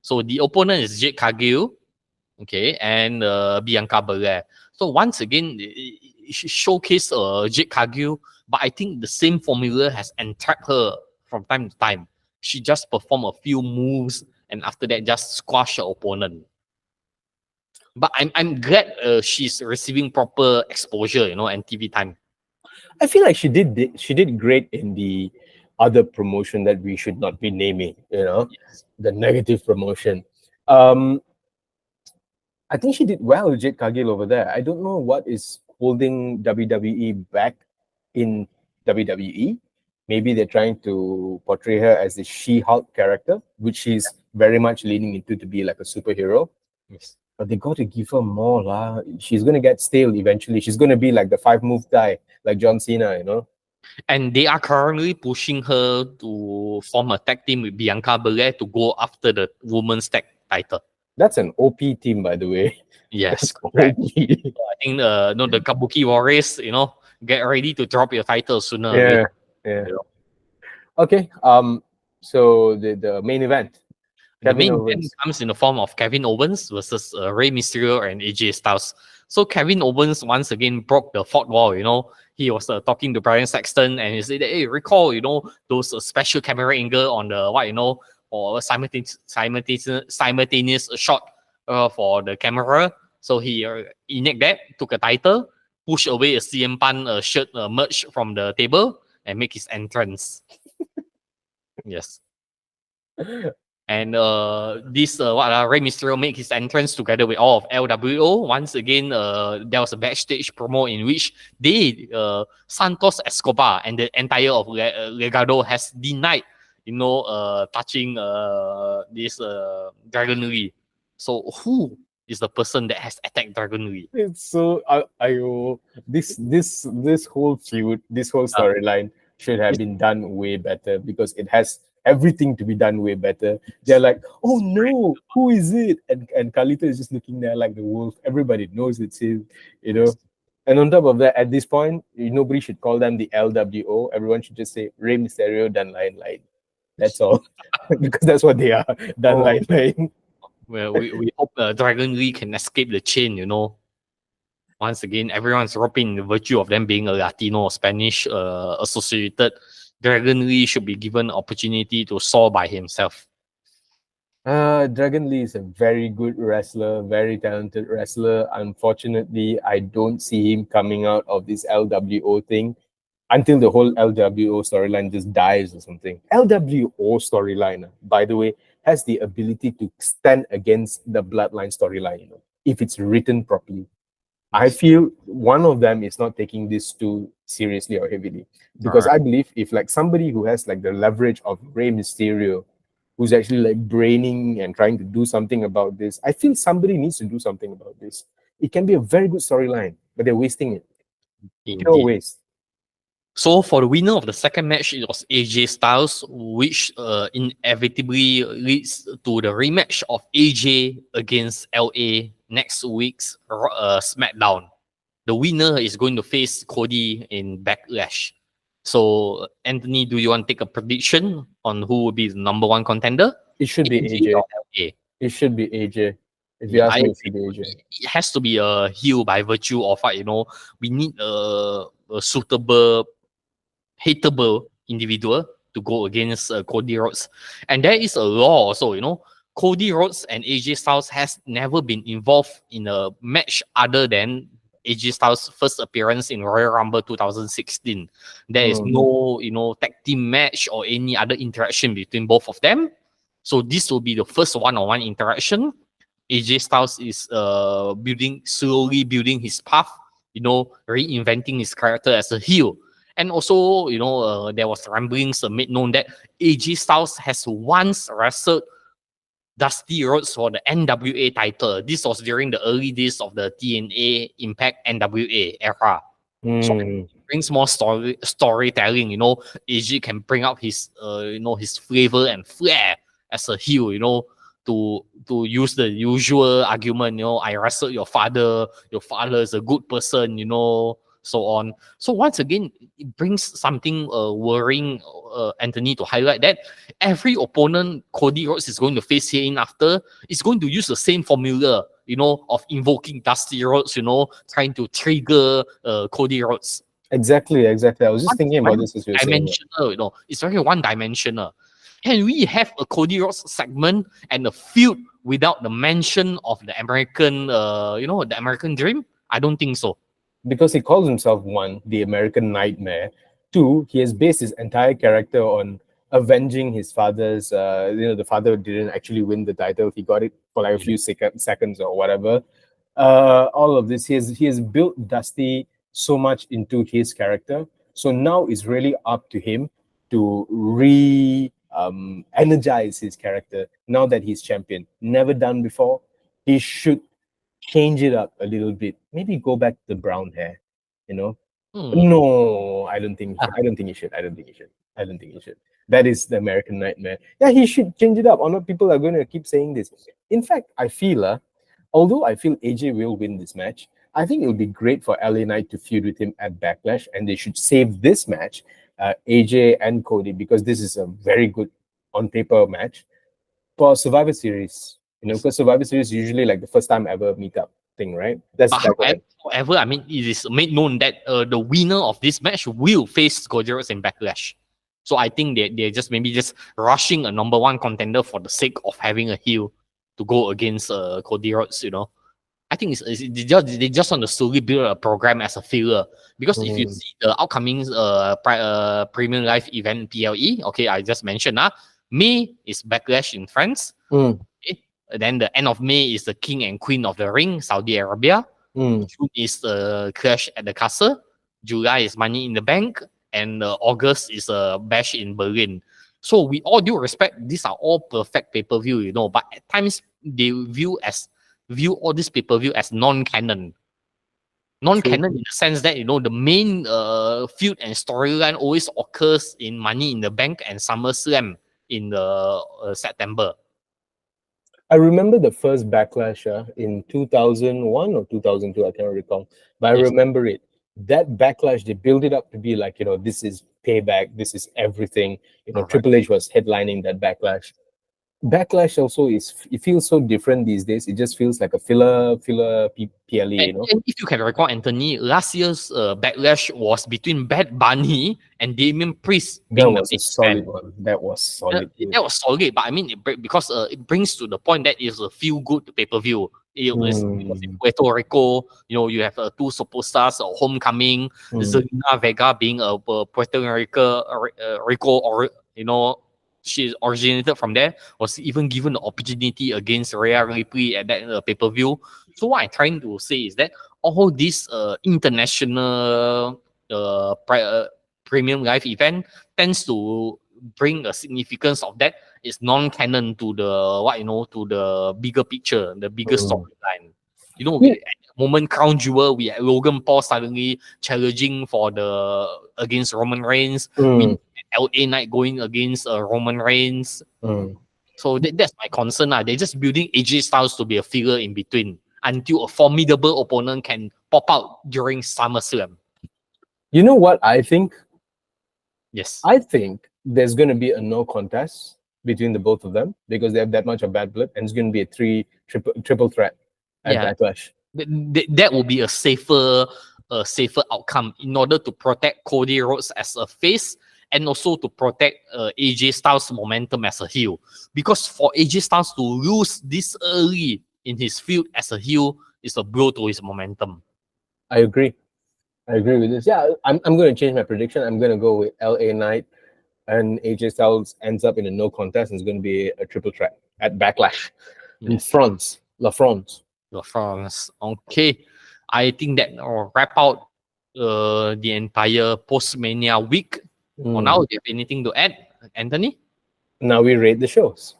So the opponent is Jade Cargill, okay, and Bianca Belair. So once again, she showcased Jade Cargill, but I think the same formula has entrapped her from time to time. She just performed a few moves and after that just squash her opponent. But I'm glad she's receiving proper exposure, and TV time. I feel like she did great in the other promotion that we should not be naming, Yes. the negative promotion. Um, I think she did well with Jade Cargill over there. I don't know what is holding WWE back in WWE. Maybe they're trying to portray her as the She-Hulk character, which she's very much leaning into to be like a superhero. Yes. But they got to give her more lah. She's gonna get stale eventually. She's gonna be like the 5 move guy, like John Cena. And they are currently pushing her to form a tag team with Bianca Belair to go after the women's tag title. That's an OP team, by the way. Yes, That's correct. OP. I think no, the Kabuki Warriors, get ready to drop your title sooner or Yeah, later. yeah. You know. Okay. So the main event, The Kevin main event Owens. comes in the form of Kevin Owens versus Rey Mysterio and AJ Styles. So Kevin Owens once again broke the fourth wall. He was talking to Brian Saxton and he said, "Hey, recall, those special camera angle on the or simultaneous shot for the camera." So he enact that, took a title, pushed away a CM Punk shirt merch from the table, and make his entrance. Yes. And this Rey Mysterio make his entrance together with all of LWO. Once again, there was a backstage promo in which Santos Escobar and the entire of Legado has denied, touching this Dragon Lee. So who is the person that has attacked Dragon Lee? It's so this whole feud, this whole storyline should have been done way better because it has everything to be done way better. They're like, oh no, who is it? And Carlito is just looking there like the wolf. Everybody knows it's him. And on top of that, at this point, nobody should call them the LWO. Everyone should just say Rey Mysterio, done line. That's all. Because that's what they are. Done Oh. line. Well, we hope Dragon Lee can escape the chain. Once again, everyone's roping the virtue of them being a Latino or Spanish associated. Dragon Lee should be given opportunity to soar by himself. Dragon Lee is a very good wrestler, very talented wrestler. Unfortunately, I don't see him coming out of this LWO thing until the whole LWO storyline just dies or something. LWO storyline, by the way, has the ability to stand against the Bloodline storyline, if it's written properly. I feel one of them is not taking this too seriously or heavily because I believe if like somebody who has like the leverage of Rey Mysterio, who's actually like braining and trying to do something about this, I feel somebody needs to do something about this. It can be a very good storyline, but they're wasting it. Pure Indeed. waste. So for the winner of the second match, it was AJ Styles, which inevitably leads to the rematch of AJ against LA next week's Smackdown. The winner is going to face Cody in Backlash. So Anthony, do you want to take a prediction on who will be the number one contender? It should be AJ. or LA? It should be AJ. If you ask me, it should be AJ. It has to be a heel by virtue of we need a suitable, hateable individual to go against Cody Rhodes. And there is a law also, Cody Rhodes and AJ Styles has never been involved in a match other than AJ Styles' first appearance in Royal Rumble 2016. There is no, tag team match or any other interaction between both of them. So this will be the first one-on-one interaction. AJ Styles is slowly building his path, reinventing his character as a heel. And also, there was ramblings made known that AJ Styles has once wrestled Dusty Rhodes for the NWA title. This was during the early days of the TNA Impact NWA era. So it brings more storytelling. AJ can bring out his his flavor and flair as a heel. To use the usual argument. I wrestled your father. Your father is a good person. so on. So once again, it brings something worrying, Anthony, to highlight that every opponent Cody Rhodes is going to face here in after is going to use the same formula, of invoking Dusty Rhodes, trying to trigger Cody Rhodes. Exactly. I was just thinking about One this as you were saying it. dimensional, it's very one dimensional. Can we have a Cody Rhodes segment and a feud without the mention of the American, the American Dream? I don't think so. Because he calls himself, one, the American Nightmare. Two, he has based his entire character on avenging his father's. The father didn't actually win the title; he got it for like a few seconds or whatever. All of this, he has built Dusty so much into his character. So now it's really up to him to energize his character now that he's champion. Never done before. He should change it up a little bit. Maybe go back to the brown hair. No, I don't think. I don't think he should. I don't think he should. That is the American Nightmare. Yeah, he should change it up. Or not, people are going to keep saying this. In fact, I feel, although I feel AJ will win this match, I think it would be great for LA Knight to feud with him at Backlash, and they should save this match, AJ and Cody, because this is a very good on paper match for Survivor Series. Because Survivor Series is usually like the first time ever meetup thing, right? That's however, I mean, it is made known that the winner of this match will face Cody Rhodes in Backlash. So I think they're just maybe just rushing a number one contender for the sake of having a heel to go against Cody Rhodes. I think they just want to slowly build a program as a filler, because if you see the upcoming Premium Live event PLE, okay, I just mentioned May is Backlash in France. Okay. Then the end of May is the King and Queen of the Ring, Saudi Arabia. June is the Clash at the Castle. July is Money in the Bank, and August is a Bash in Berlin. So with all due respect, these are all perfect pay-per-view, but at times they view all this pay-per-view as non-canon. Non-canon in the sense that, the main feud and storyline always occurs in Money in the Bank and SummerSlam in the September. I remember the first Backlash in 2001 or 2002, I can't recall, but I remember it. That Backlash, they built it up to be like, this is payback, this is everything. Triple H was headlining that Backlash. Backlash also it feels so different these days. It just feels like a filler PLE, And if you can recall, Anthony, last year's Backlash was between Bad Bunny and Damian Priest. That was a solid one. That was solid. That was solid, but I mean, because it brings to the point that it's a feel-good pay-per-view. It was in Puerto Rico. You have two superstars, Homecoming, Zelina Vega being a Puerto Rico, or she originated from there, was even given the opportunity against Rhea Ripley at that pay-per-view. So what I'm trying to say is that all this international premium live event tends to bring a significance of that is non-canon to the bigger picture, the bigger storyline. At the moment, Crown Jewel, we had Logan Paul suddenly challenging against Roman Reigns. LA Knight going against Roman Reigns. So that's my concern. They're just building AJ Styles to be a figure in between until a formidable opponent can pop out during SummerSlam. You know what I think? Yes. I think there's going to be a no contest between the both of them because they have that much of bad blood, and it's going to be a triple threat at Backlash. That will be a safer outcome in order to protect Cody Rhodes as a face, and also to protect AJ Styles' momentum as a heel. Because for AJ Styles to lose this early in his feud as a heel is a blow to his momentum. I agree with this. Yeah, I'm going to change my prediction. I'm going to go with LA Knight and AJ Styles ends up in a no contest, and it's going to be a triple threat at Backlash in France. La France. Okay. I think that will wrap out the entire post-Mania week. For now, do you have anything to add, Anthony? Now we rate the shows.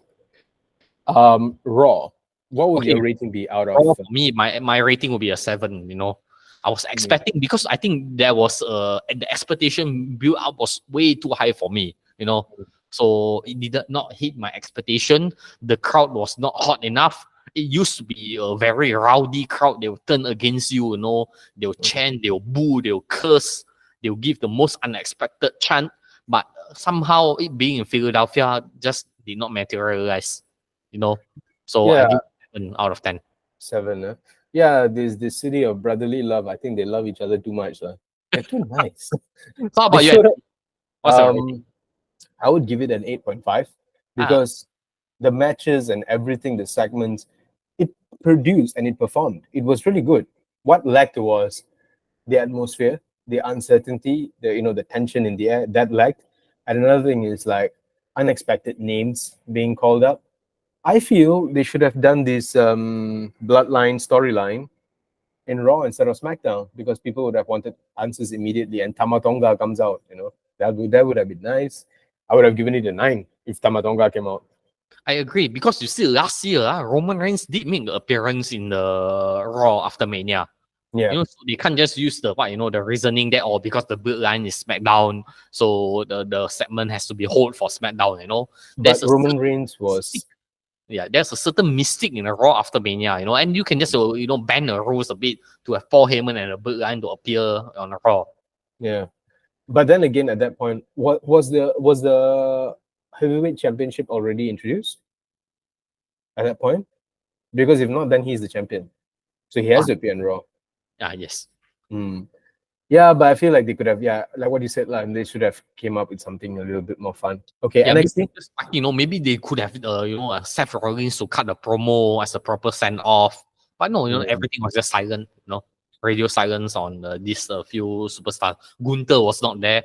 Raw. What would your rating be out of? Raw, for me, my rating will be a 7. I was expecting, because I think there was the expectation build up was way too high for me. So it did not hit my expectation. The crowd was not hot enough. it used to be a very rowdy crowd. They'll turn against you, they'll chant, they'll boo, they'll curse, they'll give the most unexpected chant. But somehow it being in Philadelphia just did not materialize, So I Yeah, give it 7 out of 10. 7. Yeah, there's this city of brotherly love. I think they love each other too much. They're too nice. So how They about you? showed up. What's the rating? I would give it an 8.5 Ah, because the matches and everything, the segments, it produced and it performed. It was really good. What lacked was the atmosphere, the uncertainty, the tension in the air that lacked. And another thing is like unexpected names being called up. I feel they should have done this bloodline storyline in Raw instead of SmackDown because people would have wanted answers immediately. And Tamatonga comes out, that would have been nice. I would have given it a 9 if Tamatonga came out. I agree because you see last year, Roman Reigns did make the appearance in the Raw after Mania. Yeah, So they can't just use the reasoning that because the bloodline is SmackDown, so the segment has to be hold for SmackDown. but There's a Roman Reigns was there's a certain mystic in the Raw after Mania, and you can just bend the rules a bit to have Paul Heyman and the bloodline to appear on the Raw. yeah. But then again, at that point, what was the heavyweight championship already introduced at that point? Because if not, then he's the champion, so he has to appear in Raw. Yes. Hmm. Yeah, but I feel like they could have, like what you said, like they should have came up with something a little bit more fun. Okay, Yeah, NXT. because, maybe they could have, Seth Rollins to cut the promo as a proper send off, but no, Yeah. everything was just silent, radio silence on these few superstars. Gunther was not there.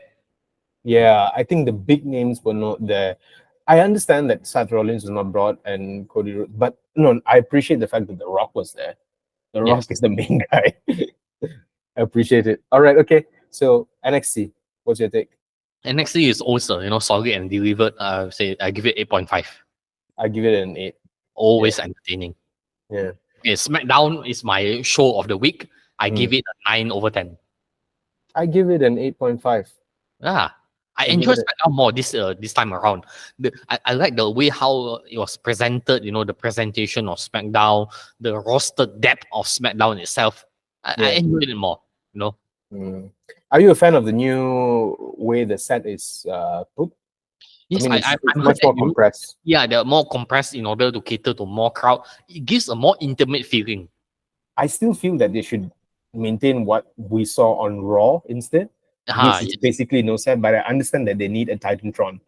Yeah, I think the big names were not there. I understand that Seth Rollins was not brought and Cody Rhodes, but no, I appreciate the fact that The Rock was there. The Rock Yes. is the main guy. I appreciate it. All right, okay. So NXT, what's your take? NXT is also, solid and delivered. I give it 8.5. I give it an 8. Always entertaining. Yeah. Okay, SmackDown is my show of the week. I Hmm. give it a 9 over 10. I give it an 8.5. I give enjoy it a- SmackDown more this time around. I like the way how it was presented. The presentation of SmackDown, the roster depth of SmackDown itself. I Yeah. enjoyed it more. Hmm. Are you a fan of the new way the set is put? Yes, I mean, I'm it's heard much more that compressed. they're more compressed in order to cater to more crowd. It gives a more intimate feeling. I still feel that they should maintain what we saw on Raw instead, which is Yes, basically no set. But I understand that they need a Titantron.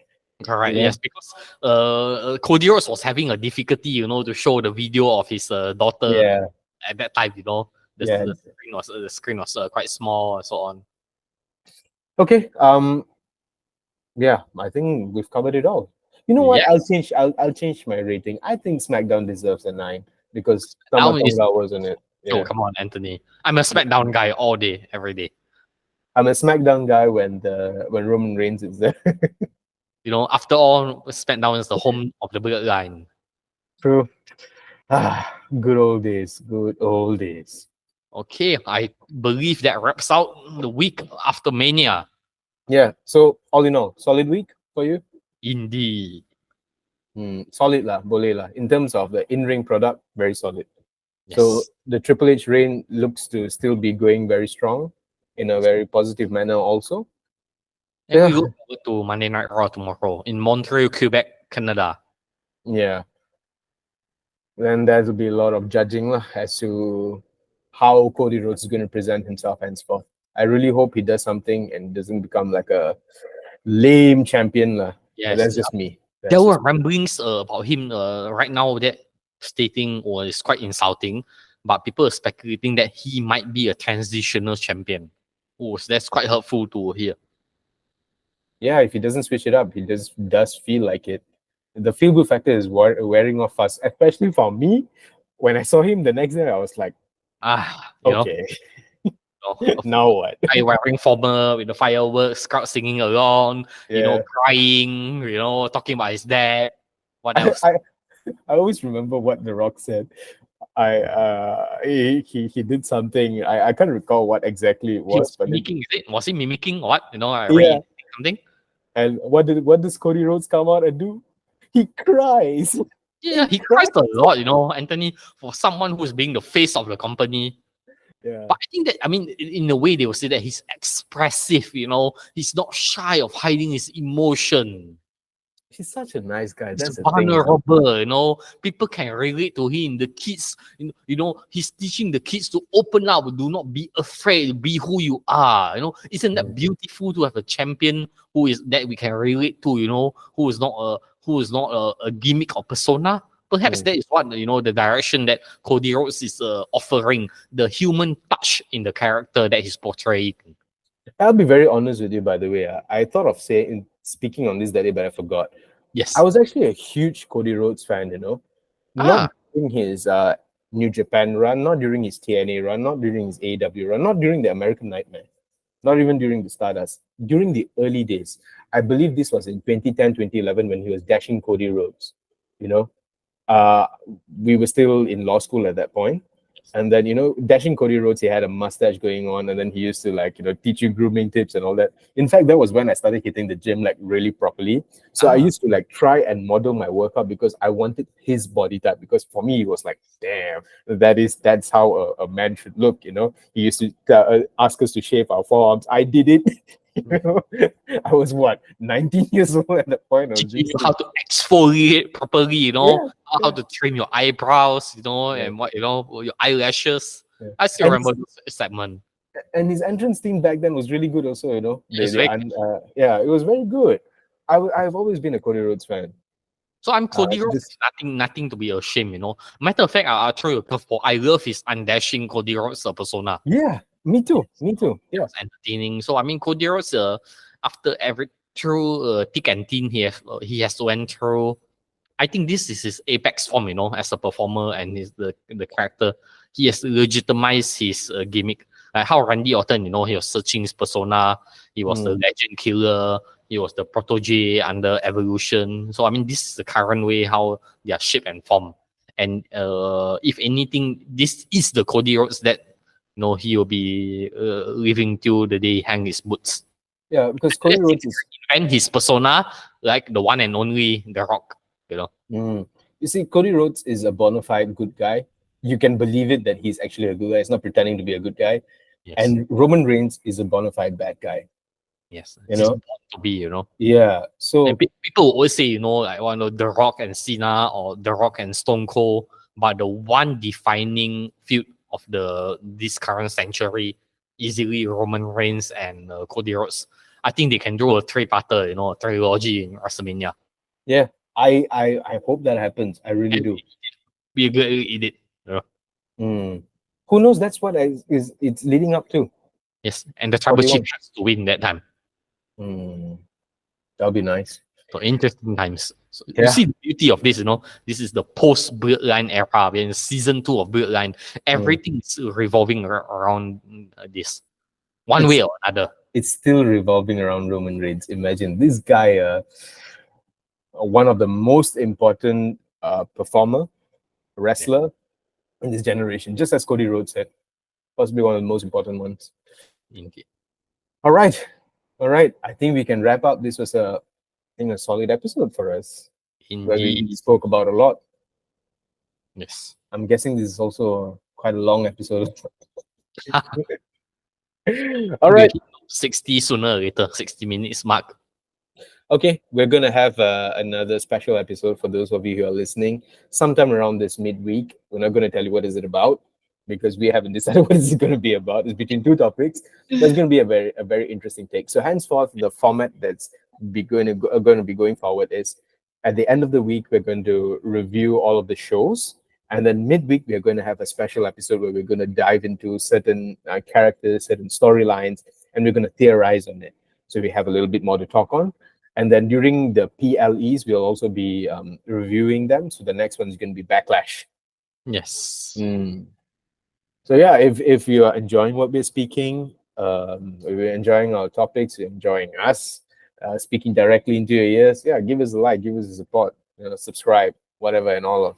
correct. You know? Yes, because Cody Rhodes was having a difficulty, to show the video of his daughter Yeah, at that time. The, yeah. the screen was quite small and so on. Okay. Yeah, I think we've covered it all. You know what? Yeah, I'll change my rating. I think SmackDown deserves a 9 because Down is Tamatonga was on it. oh Yeah. come on, Anthony. I'm a SmackDown guy all day, every day. I'm a SmackDown guy when Roman Reigns is there. After all, SmackDown is the home of the bloodline. True. Good old days. Good old days. Okay, I believe that wraps out the week after Mania. Yeah. So all in all, solid week for you. Indeed. Solid lah, boleh lah. In terms of the in-ring product, very solid. Yes. So the Triple H reign looks to still be going very strong in a very positive manner also. And we Yeah. look forward to Monday Night Raw tomorrow in Montreal, Quebec, Canada. Yeah. Then there will be a lot of judging lah, as to how Cody Rhodes is going to present himself henceforth. I really hope he does something and doesn't become like a lame champion lah. But Yes. that's just me. There were ramblings about him right now that stating was quite insulting, but people are speculating that he might be a transitional champion. Oh, so that's quite hurtful to hear. Yeah, if he doesn't switch it up, he does feel like it. The feel good factor is wearing off fast, especially for me. When I saw him the next day, I was like, okay, now what? Guy wearing formal with the fireworks, crowd singing along, crying, talking about his dad. What else? I always remember what The Rock said. He did something. I can't recall what exactly it was, but mimicking, is it? Was he mimicking what? Something. And what does Cody Rhodes come out and do? He cries. Yeah, he cries a lot, Anthony, for someone who's being the face of the company. Yeah. But I think that, in a way, they will say that he's expressive, he's not shy of hiding his emotion. He's such a nice guy. He's That's the thing. vulnerable, people can relate to him. The kids, he's teaching the kids to open up, do not be afraid, be who you are. Isn't that beautiful to have a champion who is that we can relate to, who is not a gimmick or persona. Perhaps that is what the direction that Cody Rhodes is offering, the human touch in the character that he's portraying. I'll be very honest with you, by the way. I thought of speaking on this that day, but I forgot. Yes. I was actually a huge Cody Rhodes fan, not during his New Japan run, not during his TNA run, not during his AEW run, not during the American Nightmare, not even during the Stardust. During the early days, I believe this was in 2010, 2011 when he was dashing Cody Rhodes. We were still in law school at that point. And then, dashing Cody Rhodes, he had a mustache going on, and then he used to teach you grooming tips and all that. In fact, that was when I started hitting the gym really properly. So I used to try and model my workout because I wanted his body type. Because for me, it was like, damn, that's how a man should look. He used to ask us to shave our forearms. I did it. I was 19 years old at that point. How to exfoliate properly, how to trim your eyebrows, and what your eyelashes. Yeah. I still remember this segment. And his entrance theme back then was really good, also. It was very good. I've always been a Cody Rhodes fan. So I'm Cody Rhodes. Nothing to be ashamed. Matter of fact, I'll throw you a curveball. I love his undashing Cody Rhodes persona. Yeah. Me too. Yeah. It's entertaining. So Cody Rhodes, after through thick and thin, he has went through. I think this is his apex form, as a performer and the character. He has legitimized his gimmick. Like how Randy Orton, he was searching his persona. He was the legend killer. He was the protege under Evolution. So this is the current way how they are shaped and formed. And if anything, this is the Cody Rhodes that he will be living till the day he hang his boots. Yeah, because Cody Rhodes and his persona, like the one and only The Rock. You see, Cody Rhodes is a bona fide good guy. You can believe it that he's actually a good guy. He's not pretending to be a good guy. Yes. And Roman Reigns is a bona fide bad guy. Yes, born to be. Yeah. So and people always say, The Rock and Cena or The Rock and Stone Cold, but the one defining feud of this current century, easily Roman Reigns and Cody Rhodes. I think they can do a three-parter, a trilogy in WrestleMania. Yeah, I hope that happens. I really do. Be a good edit. Who knows? That's what it's leading up to. Yes, and the Tribal Chief has to win that time. That'll be nice. So interesting times. So you see the beauty of this, this is the post-Bloodline era. We're in season 2 of Bloodline. Everything is revolving around this, one way or another. It's still revolving around Roman Reigns. Imagine this guy, one of the most important performer, wrestler in this generation, just as Cody Rhodes said, possibly one of the most important ones. Indeed. All right. I think we can wrap up. This was a solid episode for us. Indeed. Where we spoke about a lot. Yes. I'm guessing this is also quite a long episode. All right. 60 sooner or later, 60 minutes mark. Okay, we're going to have another special episode for those of you who are listening sometime around this midweek. We're not going to tell you what is it about because we haven't decided what is it going to be about. It's between two topics. That's going to be a very interesting take. So henceforth, the format that's going to be going forward is at the end of the week, we're going to review all of the shows. And then midweek, we're going to have a special episode where we're going to dive into certain characters, certain storylines, and we're going to theorize on it. So we have a little bit more to talk on. And then during the PLEs, we'll also be reviewing them. So the next one is going to be Backlash. Yes. So yeah, if you are enjoying what we're speaking, if you're enjoying our topics, you're enjoying us speaking directly into your ears, give us a like, give us a support, subscribe, whatever, and all of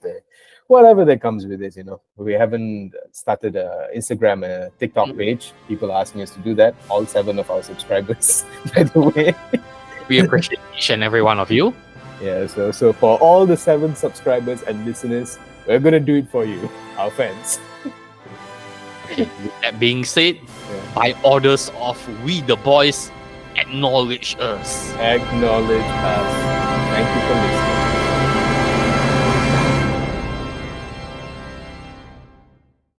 whatever that comes with this. We haven't started a Instagram and a TikTok page. People are asking us to do that. All 7 of our subscribers, by the way. We appreciate each and every one of you. Yeah, so for all the 7 subscribers and listeners, we're gonna do it for you, our fans. Okay, with that being said, Yeah. by orders of we the boys, acknowledge us. Acknowledge us. Thank you for listening.